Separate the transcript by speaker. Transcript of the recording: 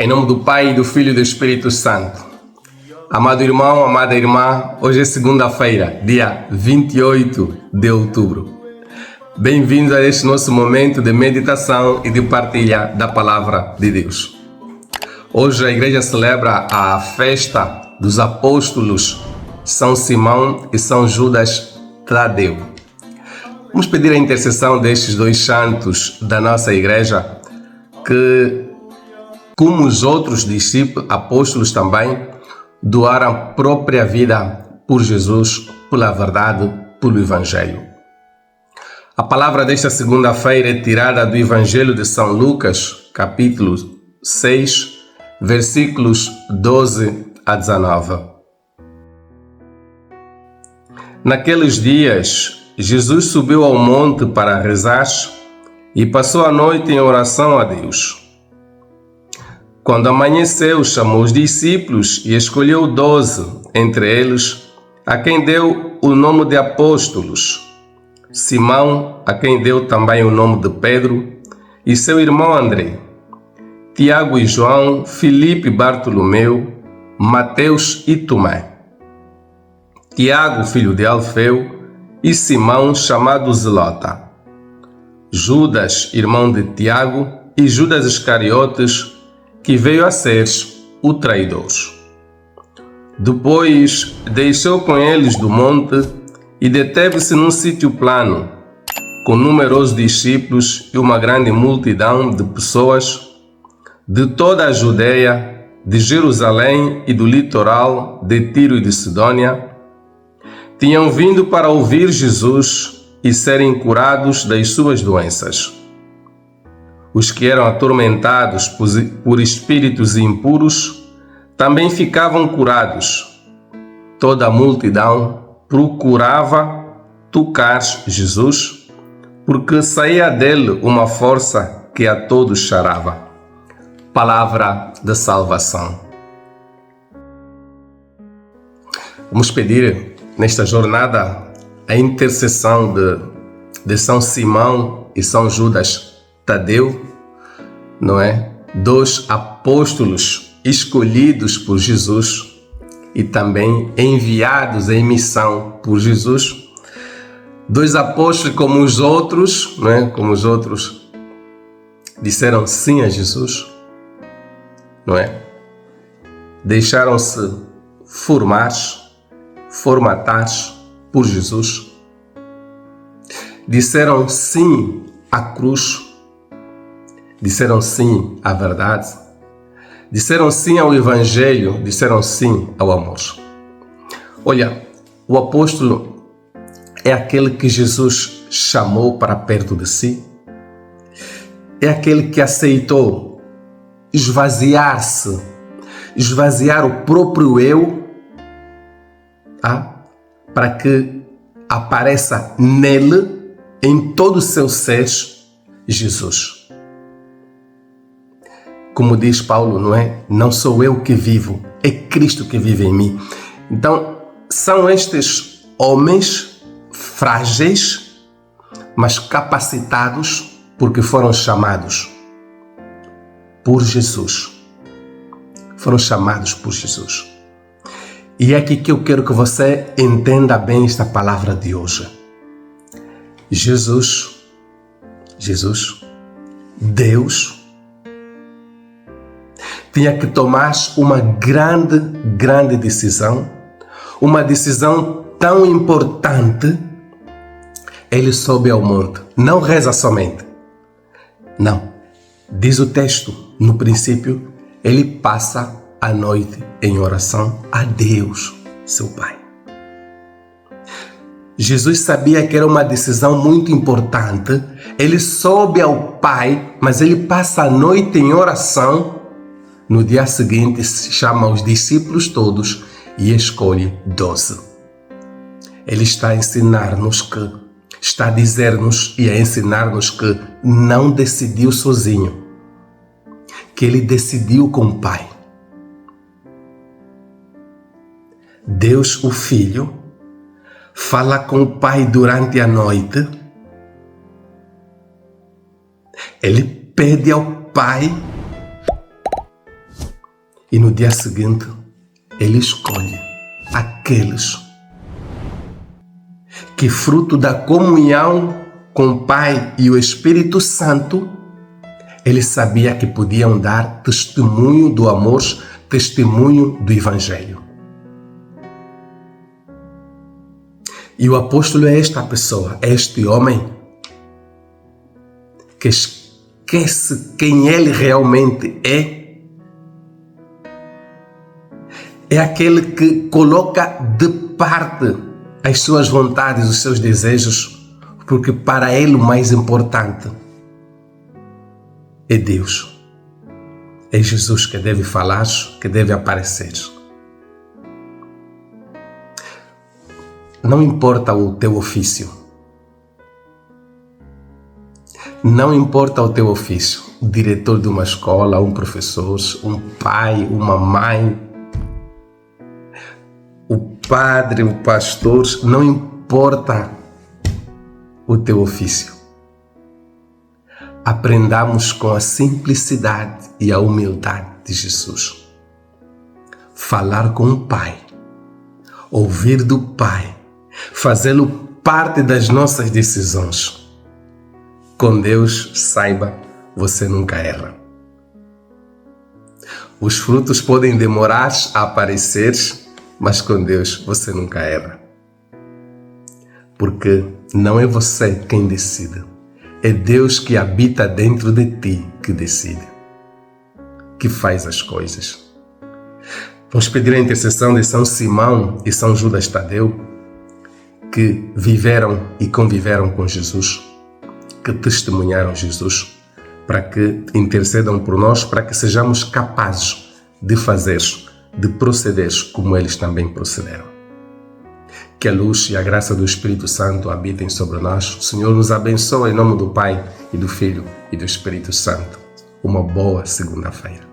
Speaker 1: Em nome do Pai, do Filho e do Espírito Santo. Amado irmão, amada irmã, hoje é segunda-feira, dia 28 de outubro. Bem-vindos a este nosso momento de meditação e de partilha da Palavra de Deus. Hoje a igreja celebra a festa dos apóstolos São Simão e São Judas Tadeu. Vamos pedir a intercessão destes dois santos da nossa igreja que, como os outros discípulos, apóstolos também, doaram a própria vida por Jesus, pela verdade, pelo Evangelho. A palavra desta segunda-feira é tirada do Evangelho de São Lucas, capítulo 6, versículos 12 a 19. Naqueles dias, Jesus subiu ao monte para rezar e passou a noite em oração a Deus. Quando amanheceu, chamou os discípulos e escolheu 12, entre eles, a quem deu o nome de apóstolos: Simão, a quem deu também o nome de Pedro, e seu irmão André, Tiago e João, Filipe e Bartolomeu, Mateus e Tomé, Tiago, filho de Alfeu, e Simão, chamado Zelota, Judas, irmão de Tiago, e Judas Iscariotes, que veio a ser o traidor. Depois desceu com eles do monte e deteve-se num sítio plano, com numerosos discípulos e uma grande multidão de pessoas de toda a Judeia, de Jerusalém e do litoral de Tiro e de Sidônia. Tinham vindo para ouvir Jesus e serem curados das suas doenças. Os que eram atormentados por espíritos impuros também ficavam curados. Toda a multidão procurava tocar Jesus, porque saía dele uma força que a todos sarava. Palavra da salvação. Vamos pedir nesta jornada a intercessão de São Simão e São Judas Tadeu, não é? Dois apóstolos escolhidos por Jesus e também enviados em missão por Jesus. Dois apóstolos como os outros, não é? Como os outros disseram sim a Jesus, não é? Deixaram-se formatar por Jesus. Disseram sim à cruz. Disseram sim à verdade, disseram sim ao Evangelho, disseram sim ao amor. Olha, o apóstolo é aquele que Jesus chamou para perto de si, é aquele que aceitou esvaziar o próprio eu, para que apareça nele, em todo o seu ser, Jesus. Como diz Paulo, não é? Não sou eu que vivo, é Cristo que vive em mim. Então, são estes homens frágeis, mas capacitados porque foram chamados por Jesus. Foram chamados por Jesus. E é aqui que eu quero que você entenda bem esta palavra de hoje. Jesus, Deus, tinha que tomar uma grande decisão, uma decisão tão importante. Ele sobe ao monte, não reza somente. Não, diz o texto, no princípio, ele passa a noite em oração a Deus, seu Pai. Jesus sabia que era uma decisão muito importante. Ele sobe ao Pai, mas ele passa a noite em oração. No dia seguinte, chama os discípulos todos e escolhe 12. Ele está a ensinar-nos está a dizer-nos e a ensinar-nos que não decidiu sozinho, que ele decidiu com o Pai. Deus, o Filho, fala com o Pai durante a noite. Ele pede ao Pai E no dia seguinte, ele escolhe aqueles que, fruto da comunhão com o Pai e o Espírito Santo, ele sabia que podiam dar testemunho do amor, testemunho do Evangelho. E o apóstolo é esta pessoa, é este homem que esquece quem ele realmente é. É aquele que coloca de parte as suas vontades, os seus desejos, porque para ele o mais importante é Deus. É Jesus que deve falar, que deve aparecer. Não importa o teu ofício. Não importa o teu ofício. Diretor de uma escola, um professor, um pai, uma mãe, o padre, o pastor, não importa o teu ofício. Aprendamos com a simplicidade e a humildade de Jesus. Falar com o Pai, ouvir do Pai, fazê-lo parte das nossas decisões. Com Deus, saiba, você nunca erra. Os frutos podem demorar a aparecer, mas com Deus você nunca erra. Porque não é você quem decide. É Deus que habita dentro de ti que decide, que faz as coisas. Vamos pedir a intercessão de São Simão e São Judas Tadeu, que viveram e conviveram com Jesus, que testemunharam Jesus, para que intercedam por nós, para que sejamos capazes de fazer, de proceder como eles também procederam. Que a luz e a graça do Espírito Santo habitem sobre nós. O Senhor nos abençoe em nome do Pai e do Filho e do Espírito Santo. Uma boa segunda-feira.